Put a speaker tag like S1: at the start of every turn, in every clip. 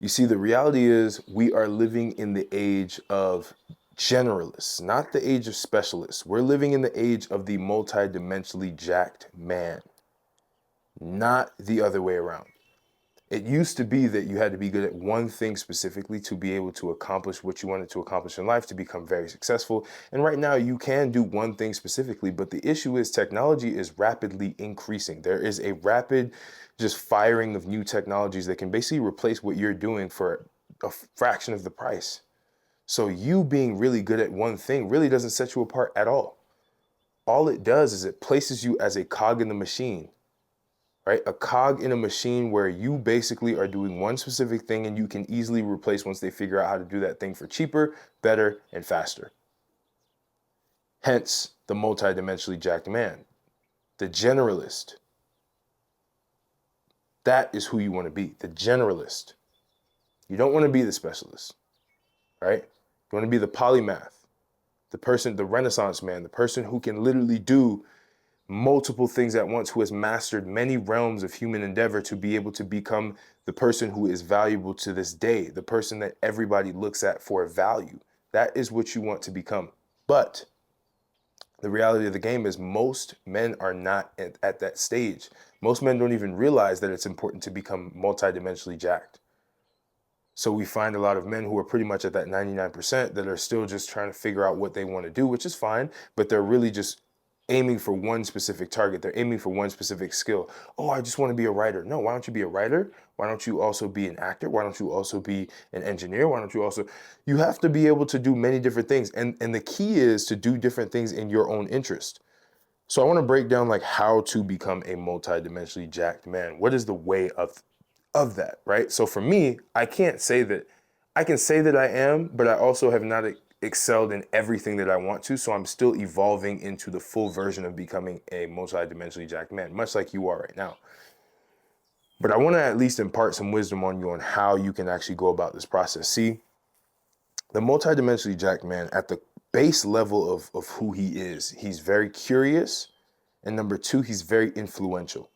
S1: You see, the reality is we are living in the age of generalists, not the age of specialists. We're living in the age of the multidimensionally jacked man, not the other way around. It used to be that you had to be good at one thing specifically to be able to accomplish what you wanted to accomplish in life, to become very successful. And right now you can do one thing specifically, but the issue is technology is rapidly increasing. There is a rapid just firing of new technologies that can basically replace what you're doing for a fraction of the price. So you being really good at one thing really doesn't set you apart at all. All it does is it places you as a cog in the machine, right? A cog in a machine where you basically are doing one specific thing and you can easily replace once they figure out how to do that thing for cheaper, better, and faster. Hence the multidimensionally jacked man, the generalist. That is who you want to be, the generalist. You don't want to be the specialist, right? You want to be the polymath, the person, the Renaissance man, the person who can literally do multiple things at once, who has mastered many realms of human endeavor to be able to become the person who is valuable to this day, the person that everybody looks at for value. That is what you want to become. But the reality of the game is most men are not at that stage. Most men don't even realize that it's important to become multidimensionally jacked. So we find a lot of men who are pretty much at that 99% that are still just trying to figure out what they want to do, which is fine, but they're really just aiming for one specific target. They're aiming for one specific skill. Oh, I just want to be a writer. No, why don't you be a writer? Why don't you also be an actor? Why don't you also be an engineer? Why don't you also, you have to be able to do many different things. And the key is to do different things in your own interest. So I want to break down like how to become a multidimensionally jacked man. What is the way of that, right? So for me, I can't say that I can say that I am, but I also have not excelled in everything that I want to. So I'm still evolving into the full version of becoming a multidimensionally jacked man, much like you are right now. But I want to at least impart some wisdom on you on how you can actually go about this process. See, the multidimensionally jacked man at the base level of who he is, he's very curious. And number two, he's very influential,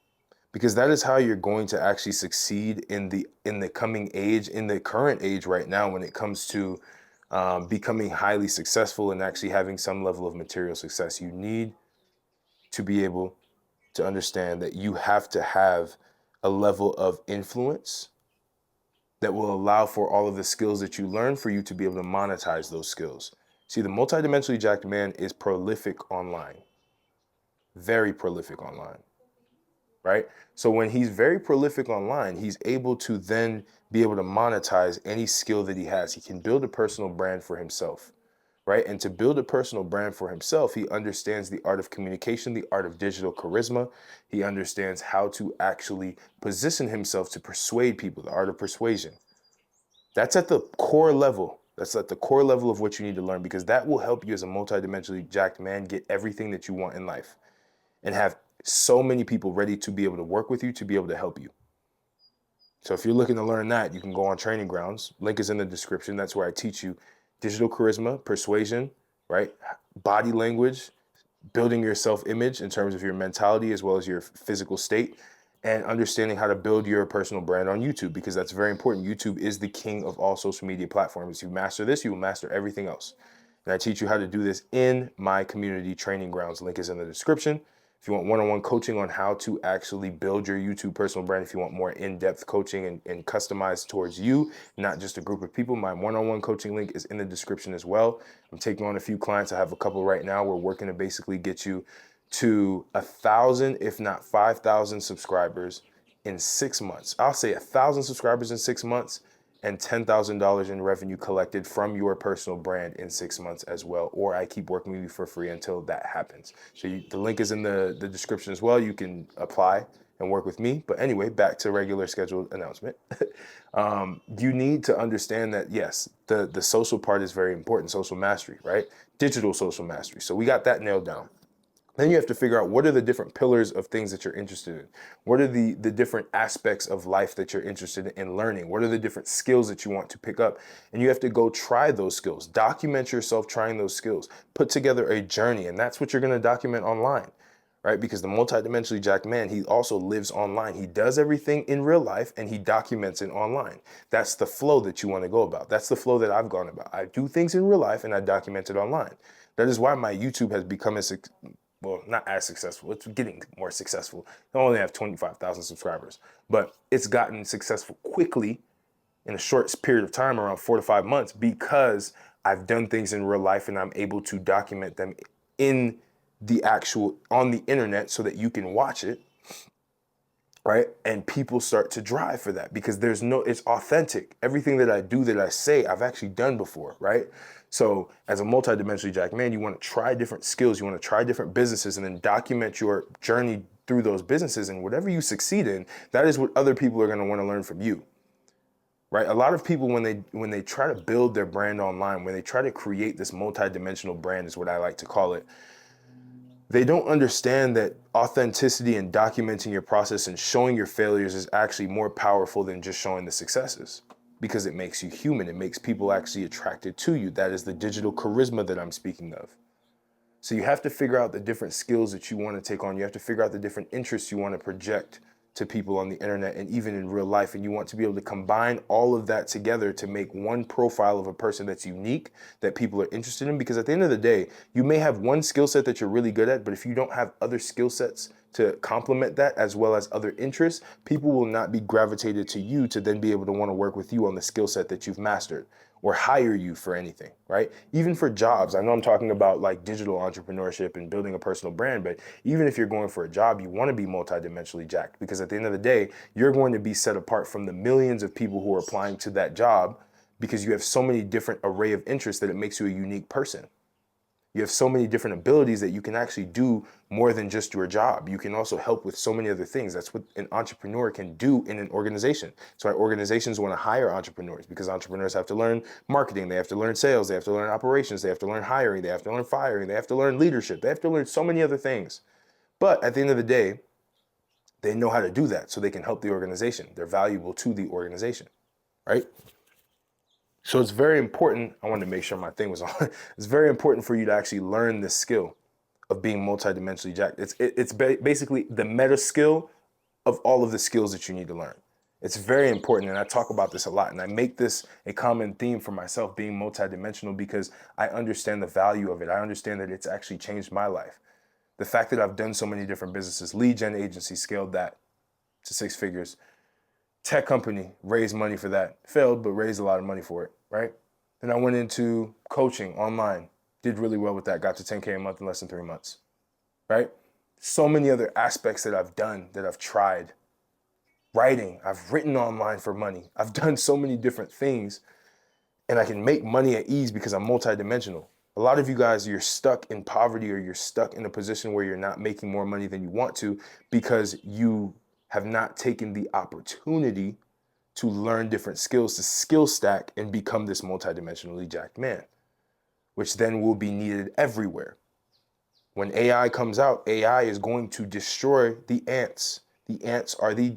S1: because that is how you're going to actually succeed in the coming age, in the current age right now, when it comes to becoming highly successful and actually having some level of material success. You need to be able to understand that you have to have a level of influence that will allow for all of the skills that you learn for you to be able to monetize those skills. See, the multidimensionally jacked man is prolific online, very prolific online, right? So when he's very prolific online, he's able to then be able to monetize any skill that he has. He can build a personal brand for himself, right? And to build a personal brand for himself, he understands the art of communication, the art of digital charisma. He understands how to actually position himself to persuade people, the art of persuasion. That's at the core level. That's at the core level of what you need to learn, because that will help you as a multidimensionally jacked man get everything that you want in life and have so many people ready to be able to work with you, to be able to help you. So if you're looking to learn that, you can go on Training Grounds. Link is in the description. That's where I teach you digital charisma, persuasion, right? Body language, building your self-image in terms of your mentality as well as your physical state, and understanding how to build your personal brand on YouTube, because that's very important. YouTube is the king of all social media platforms. If you master this, you will master everything else. And I teach you how to do this in my community, Training Grounds. Link is in the description. If you want one-on-one coaching on how to actually build your YouTube personal brand, if you want more in-depth coaching and customized towards you, not just a group of people, my one-on-one coaching link is in the description as well. I'm taking on a few clients. I have a couple right now. We're working to basically get you to 1,000, if not 5,000 subscribers in 6 months. I'll say 1,000 subscribers in 6 months and $10,000 in revenue collected from your personal brand in 6 months as well. Or I keep working with you for free until that happens. So the link is in the description as well. You can apply and work with me. But anyway, back to regular scheduled announcement. You need to understand that, yes, the social part is very important, social mastery, right? Digital social mastery. So we got that nailed down. Then you have to figure out what are the different pillars of things that you're interested in. What are the different aspects of life that you're interested in learning? What are the different skills that you want to pick up? And you have to go try those skills. Document yourself trying those skills. Put together a journey, and that's what you're going to document online, right? Because the multidimensionally jacked man, he also lives online. He does everything in real life and he documents it online. That's the flow that you want to go about. That's the flow that I've gone about. I do things in real life and I document it online. That is why my YouTube has become well, not as successful. It's getting more successful. I only have 25,000 subscribers, but it's gotten successful quickly in a short period of time, around 4 to 5 months, because I've done things in real life and I'm able to document them in on the internet so that you can watch it, right? And people start to drive for that because it's authentic. Everything that I do, that I say, I've actually done before, right? So as a multidimensionally jacked man, you want to try different skills, you want to try different businesses and then document your journey through those businesses, and whatever you succeed in, that is what other people are going to want to learn from you. Right? A lot of people, when they try to build their brand online, when they try to create this multidimensional brand, is what I like to call it, they don't understand that authenticity and documenting your process and showing your failures is actually more powerful than just showing the successes, because it makes you human. It makes people actually attracted to you. That is the digital charisma that I'm speaking of. So you have to figure out the different skills that you want to take on. You have to figure out the different interests you want to project to people on the internet and even in real life. And you want to be able to combine all of that together to make one profile of a person that's unique, that people are interested in. Because at the end of the day, you may have one skill set that you're really good at, but if you don't have other skill sets to complement that, as well as other interests, people will not be gravitated to you to then be able to want to work with you on the skill set that you've mastered, or hire you for anything, right? Even for jobs. I know I'm talking about like digital entrepreneurship and building a personal brand, but even if you're going for a job, you want to be multidimensionally jacked, because at the end of the day, you're going to be set apart from the millions of people who are applying to that job, because you have so many different array of interests that it makes you a unique person. You have so many different abilities that you can actually do more than just your job. You can also help with so many other things. That's what an entrepreneur can do in an organization. So why organizations want to hire entrepreneurs, because entrepreneurs have to learn marketing, they have to learn sales, they have to learn operations, they have to learn hiring, they have to learn firing, they have to learn leadership, they have to learn so many other things. But at the end of the day, they know how to do that so they can help the organization. They're valuable to the organization, right? So it's very important. I wanted to make sure my thing was on. It's very important for you to actually learn this skill of being multidimensionally jacked. It's basically the meta skill of all of the skills that you need to learn. It's very important, and I talk about this a lot, and I make this a common theme for myself, being multidimensional, because I understand the value of it. I understand that it's actually changed my life. The fact that I've done so many different businesses, lead gen agency, scaled that to 6 figures. Tech company, raised money for that. Failed, but raised a lot of money for it, right? Then I went into coaching online, did really well with that, got to 10K a month in less than 3 months, right? So many other aspects that I've done, that I've tried. Writing, I've written online for money. I've done so many different things, and I can make money at ease because I'm multidimensional. A lot of you guys, you're stuck in poverty, or you're stuck in a position where you're not making more money than you want to, because you have not taken the opportunity to learn different skills, to skill stack and become this multidimensionally jacked man, which then will be needed everywhere. When AI comes out, AI is going to destroy the ants. The ants are the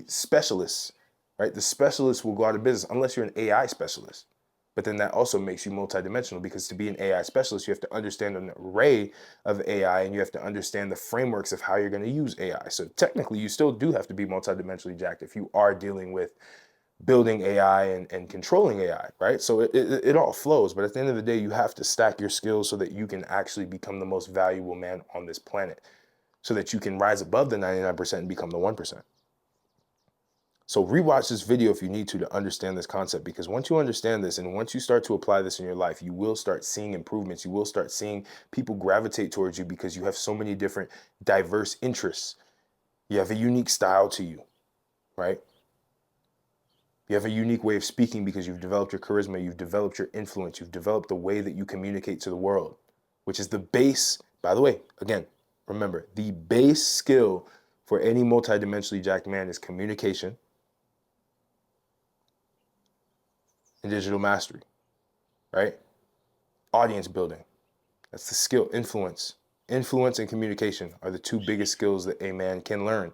S1: specialists, right? The specialists will go out of business unless you're an AI specialist. But then that also makes you multidimensional, because to be an AI specialist, you have to understand an array of AI, and you have to understand the frameworks of how you're going to use AI. So technically, you still do have to be multidimensionally jacked if you are dealing with building AI and controlling AI, right? So it all flows. But at the end of the day, you have to stack your skills so that you can actually become the most valuable man on this planet, so that you can rise above the 99% and become the 1%. So rewatch this video if you need to understand this concept, because once you understand this and once you start to apply this in your life, you will start seeing improvements. You will start seeing people gravitate towards you, because you have so many different diverse interests. You have a unique style to you, right? You have a unique way of speaking because you've developed your charisma, you've developed your influence, you've developed the way that you communicate to the world, which is the base. By the way, again, remember, the base skill for any multidimensionally jacked man is communication and digital mastery, right? Audience building, that's the skill. Influence and communication are the 2 biggest skills that a man can learn,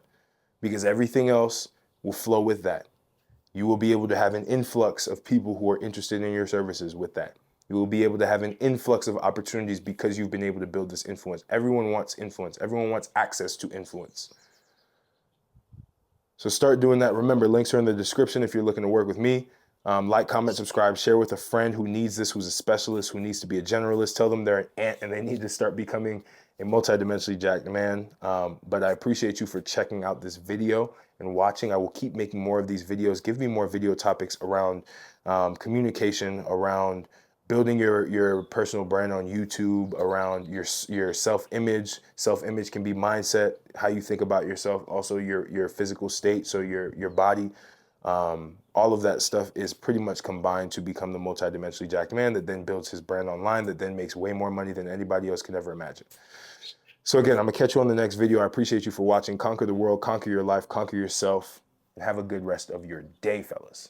S1: because everything else will flow with that. You will be able to have an influx of people who are interested in your services with that. You will be able to have an influx of opportunities because you've been able to build this influence. Everyone wants influence. Everyone wants access to influence. So start doing that. Remember, links are in the description if you're looking to work with me. Like, comment, subscribe, share with a friend who needs this, who's a specialist, who needs to be a generalist. Tell them they're an ant and they need to start becoming a multidimensionally jacked man. But I appreciate you for checking out this video and watching. I will keep making more of these videos. Give me more video topics around communication, around building your personal brand on YouTube, around your self-image. Self-image can be mindset, how you think about yourself, also your physical state, so your body. All of that stuff is pretty much combined to become the multidimensionally jacked man that then builds his brand online, that then makes way more money than anybody else can ever imagine. So again, I'm gonna catch you on the next video. I appreciate you for watching. Conquer the world, conquer your life, conquer yourself, and have a good rest of your day, fellas.